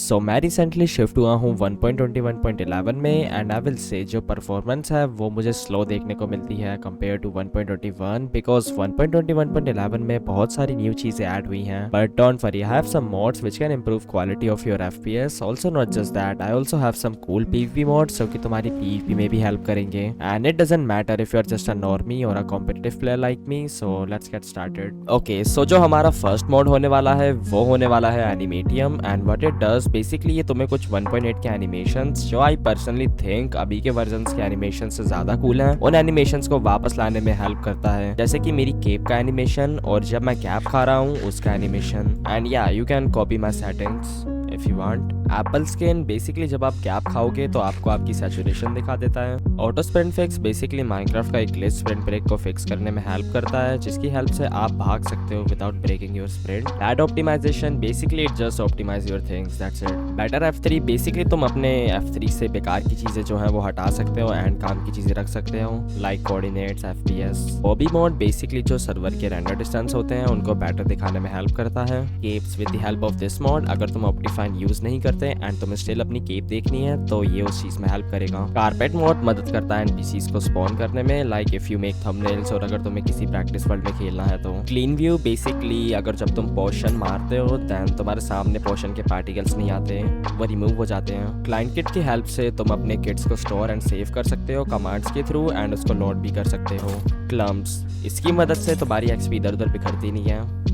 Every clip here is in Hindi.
सो मैं रिसेंटली शिफ्ट हुआ हूँ 1.21.11 में एंड आई विल से जो परफॉर्मेंस है वो मुझे स्लो देखने को मिलती है कंपेयर टू 1.21 बिकॉज 1.21.11 में बहुत सारी न्यू चीज़ें ऐड हुई हैं but don't worry I have some mods which can improve quality of your FPS also not just that I also have some cool PvP mods जो कि तुम्हारी पीवीपी में भी हेल्प करेंगे and it doesn't matter if you are just a normie और a competitive player like me so let's get started. Okay so जो हमारा फर्स्ट मॉड होने वाला है वो होने वाला है एनिमेटियम and what it does basically ये तुम्हें कुछ 1.8 के एनिमेशंस जो आई पर्सनली थिंक अभी के वर्जन्स के एनिमेशन से ज्यादा कूल हैं उन एनिमेशंस को वापस लाने में हेल्प करता है, जैसे कि मेरी केप का एनिमेशन और जब मैं कैप खा रहा हूँ उसका एनिमेशन। एंड या you can copy my settings if you want. Apple skin basically जब आप कैप खाओगे तो आपको आपकी सैचुरेशन दिखा देता है। Auto sprint fix basically Minecraft का एक ग्लिच स्प्रिंट ब्रेक को फिक्स करने में हेल्प करता है जिसकी हेल्प से आप भाग सकते हो without breaking your sprint. Ad optimisation basically it just optimise your things that's it. Better F3 basically तुम अपने F3 से बेकार की चीजें जो है वो हटा सकते हो एंड काम की चीजें रख सकते हो like coordinates FPS। Hobby mode basically जो सर्वर के रेंडर डिस्टेंस होते हैं उनको बेटर दिखाने में हेल्प करता है। Keeps with the help of this mode अगर तुम ऑप्टिफाइन यूज नहीं करते एंड तुम्हें स्टिल अपनी केप देखनी है तो ये उस चीज में हेल्प करेगा। कारपेट मोड मदद करता है एनपीसीज को स्पॉन करने में like if you make thumbnails और अगर तुम्हें किसी प्रैक्टिस वर्ल्ड में खेलना है तो। क्लीन व्यू बेसिकली अगर जब तुम पोशन मारते हो देन तुम्हारे सामने पोशन के पार्टिकल्स नहीं आते, वो रिमूव हो जाते हैं। क्लाइंट किट की हेल्प से तुम अपने किट्स को स्टोर एंड सेव कर सकते हो कमांड्स के थ्रू एंड उसको लोड भी कर सकते हो। क्लम्प्स इसकी मदद से तुम्हारी एक्सपी इधर उधर बिखरती नहीं है।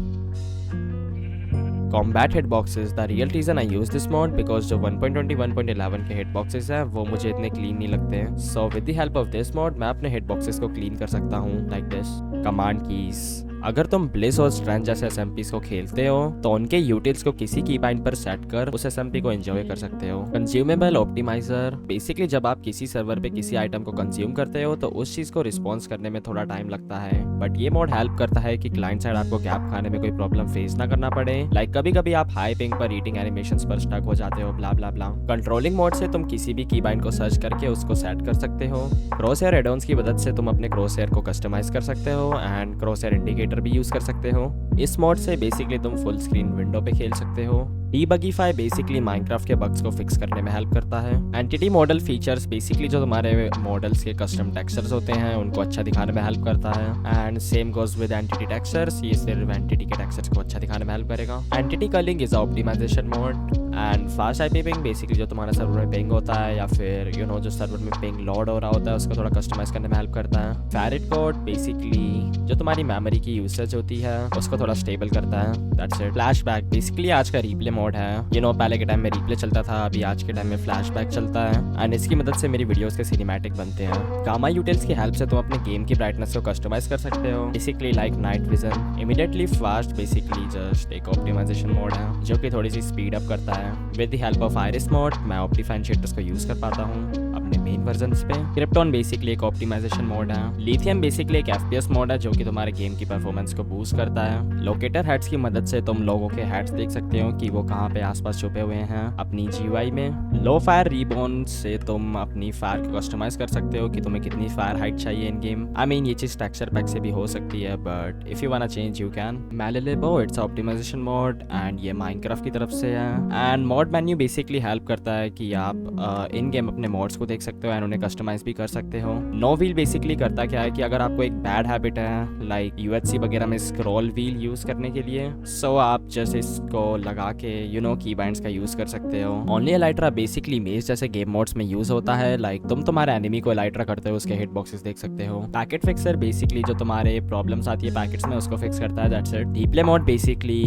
Combat hitboxes the real reason I use this mod because जो 1.21.11 के हिटबॉक्सेस हैं वो मुझे इतने क्लीन नहीं लगते हैं। So with the help of this mod मैं अपने हिटबॉक्सेस को क्लीन कर सकता हूँ लाइक दिस। कमांड कीज अगर तुम ब्लिस और स्ट्रेंज जैसे एसएमपीज को खेलते हो तो उनके यूटिल्स को किसी कीबाइंड पर सेट कर उस एसएमपी को एंजॉय कर सकते हो। कंज्यूमेबल ऑप्टिमाइजर बेसिकली जब आप किसी सर्वर पे किसी आइटम को कंज्यूम करते हो तो उस चीज को रिस्पॉन्स करने में थोड़ा टाइम लगता है बट ये मोड हेल्प करता है कि क्लाइंट साइड आपको कैप खाने में कोई प्रॉब्लम फेस ना करना पड़े लाइक कभी कभी आप हाई पिंग पर ईटिंग एनिमेशंस पर स्टक हो जाते हो ब्ला ब्ला ब्ला। कंट्रोलिंग मोड से तुम किसी भी कीबाइंड को सर्च करके उसको सेट कर सकते हो। क्रॉसहेयर एडॉन्स की मदद से तुम अपने क्रॉसहेयर को कस्टमाइज कर सकते हो एंड क्रॉसहेयर इंडिकेटर भी यूज कर सकते हो। इस मोड से बेसिकली तुम फुल स्क्रीन विंडो पे खेल सकते हो। डीबगीफाई बेसिकली माइनक्राफ्ट के बग्स को फिक्स करने में हेल्प करता है। एंटिटी मॉडल फीचर्स बेसिकली जो तुम्हारे मॉडल्स के कस्टम टेक्सचर्स होते हैं उनको अच्छा दिखाने में हेल्प करता है and same goes with entity textures, ये सिर्फ एंटिटी के टेक्सचर्स को अच्छा दिखाने में हेल्प करेगा। Entity culling is optimisation mode and fast IP ping basically जो तुम्हारे सर्वर में पिंग होता है या फिर यू नो जो सर्वर में पिंग लोड हो रहा होता है उसको थोड़ा कस्टमाइज करने में हेल्प करता है। फैरेट कोड बेसिकली जो तुम्हारी मेमोरी की यूसेज होती है उसको थोड़ा स्टेबल करता है दैट्स इट। फ्लैशबैक बेसिकली आज का रिप्ले मोड है, यू नो पहले के टाइम में रिप्ले चलता था अभी आज के टाइम में फ्लैशबैक चलता है एंड इसकी मदद से मेरी वीडियोस के सिनेमैटिक बनते हैं। गामा यूटिल्स की हेल्प से तुम अपने गेम की ब्राइटनेस को कस्टमाइज कर सकते हो basically like night vision. Immediately fast basically just एक ऑप्टिमाइजेशन मोड है जो कि थोड़ी सी स्पीड अप करता है। With the help of iris mode मैं ऑप्टिफाइन शेडर्स को यूज कर पाता हूँ अपने मेन वर्जन्स पे। क्रिप्टॉन बेसिकली एक ऑप्टिमाइजेशन मोड है। लिथियम बेसिकली एक एफपीएस मोड है जो कि तुम्हारे गेम की परफॉर्मेंस को बूस्ट करता है। लोकेटर हेड्स की मदद से तुम लोगों के हेड्स देख सकते हो कि वो कहाँ पे आसपास छुपे हुए हैं अपनी जीयूआई में। लो फायर रिबॉर्न से तुम अपनी फायर को कस्टमाइज कर सकते हो कि तुम्हें कितनी फायर हाइट चाहिए इन गेम। आई मीन ये चीज टेक्सचर पैक से भी हो सकती है but if you wanna change you can. मैलेलेबो इट्स ऑप्टिमाइजेशन मोड एंड ये माइनक्राफ्ट की तरफ से है and mod menu basically help करता है कि आप इन गेम अपने मॉड्स को देख सकते हो एंड उन्हें कस्टमाइज भी कर सकते हो। नो व्हील बेसिकली करता क्या है कि अगर आपको एक बैड हैबिट है लाइक यूएचसी वगैरह में स्क्रॉल व्हील यूज करने के लिए सो आप जैसे इसको लगा के यू नो कीबाइंड्स का यूज कर सकते हो। ओनली एलाइट्रा बेसिकली मेज जैसे गेम मोड्स में यूज होता है लाइक तुम तुम्हारे एनिमी को एलाइट्रा करते हो उसके हिट बॉक्सेस देख सकते हो। पैकेट फिक्सर बेसिकली जो तुम्हारे प्रॉब्लम्स आती है पैकेट्स में उसको फिक्स करता है दैट्स इट। डीप्ले मोड बेसिकली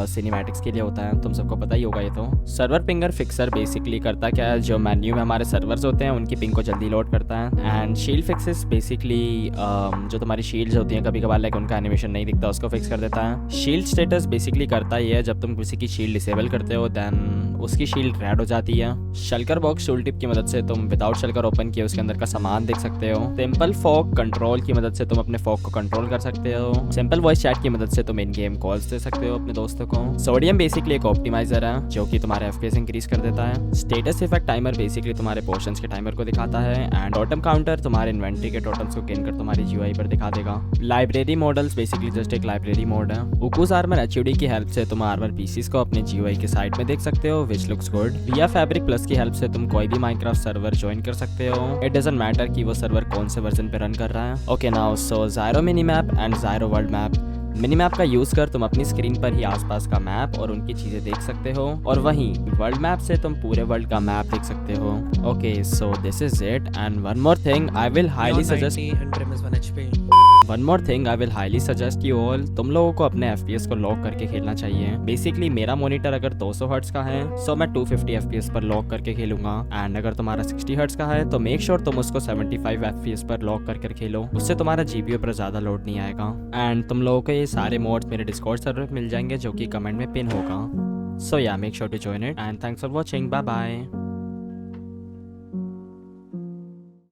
सिनेमैटिक्स के लिए होता है, तुम सबको पता ही होगा ये तो। सर्वर पिंगर फिक्सर बेसिकली करता क्या है जो मेन्यू में हमारे सर्वर्स होते हैं उनकी पिंग को जल्दी लोड करता है। एंड शील्ड फिक्सेस बेसिकली जो तुम्हारी शील्ड्स होती हैं कभी कभार लाइक उनका एनिमेशन नहीं दिखता उसको फिक्स कर देता है। शील्ड स्टेटस बेसिकली करता ही है जब तुम किसी की शील्ड डिसेबल करते हो देन उसकी शील्ड रेड हो जाती है। शल्कर बॉक्स टूल टिप की मदद से तुम विदाउट शल्कर ओपन किए उसके अंदर का सामान देख सकते हो। सिंपल फॉग कंट्रोल की मदद से तुम अपने फॉग को कंट्रोल कर सकते हो। सिंपल वॉइस चैट की मदद से तुम इन गेम कॉल्स दे सकते हो अपने दोस्तों को। सोडियम बेसिकली एक ऑप्टिमाइजर है जो कि तुम्हारे एफपीएस इंक्रीज कर देता है। स्टेटस इफेक्ट टाइमर बेसिकली तुम्हारे पोर्शंस के टाइमर टाइमर को दिखाता है एंड टोटम काउंटर तुम्हारे इन्वेंट्री के टोटम्स को गिनकर तुम्हारी जीयूआई पर दिखा देगा। लाइब्रेरी मॉडल्स बेसिकली जस्ट एक लाइब्रेरी मोड है। उकूस आर्मर एचयूडी की हेल्प से तुम आर्मर पीसीस को अपने जीयूआई के साइड में देख सकते हो विच लुक्स गुड। विया फैब्रिक प्लस की हेल्प से तुम कोई भी माइनक्राफ्ट सर्वर ज्वाइन कर सकते हो। इट डजंट मैटर कि वो सर्वर कौन से वर्जन पे रन कर रहा है। Okay now so Xaero mini map and Xaero world map. Mini map का यूज कर तुम अपनी स्क्रीन पर ही आसपास का मैप और उनकी चीजें देख सकते हो और वहीं वर्ल्ड मैप से तुम पूरे वर्ल्ड का मैप देख सकते हो। Okay so this is it and one more thing I will highly suggest you all, तुम लोगों को अपने FPS को लॉक करके खेलना चाहिए। बेसिकली मेरा मॉनिटर अगर 200 हर्ट्ज का है सो मैं 250 FPS पर लॉक करके खेलूंगा एंड अगर तुम्हारा 60 हर्ट्ज का है तो मेक श्योर तुम उसको 75 FPS पर लॉक करके खेलो, उससे तुम्हारा GPU पर ज्यादा लोड नहीं आएगा। एंड तुम लोगों को ये सारे मोड्स मेरे डिस्कॉर्ड सर्वर पे मिल जाएंगे जो कि कमेंट में पिन होगा। So yeah make sure to join it and thanks for watching, bye bye.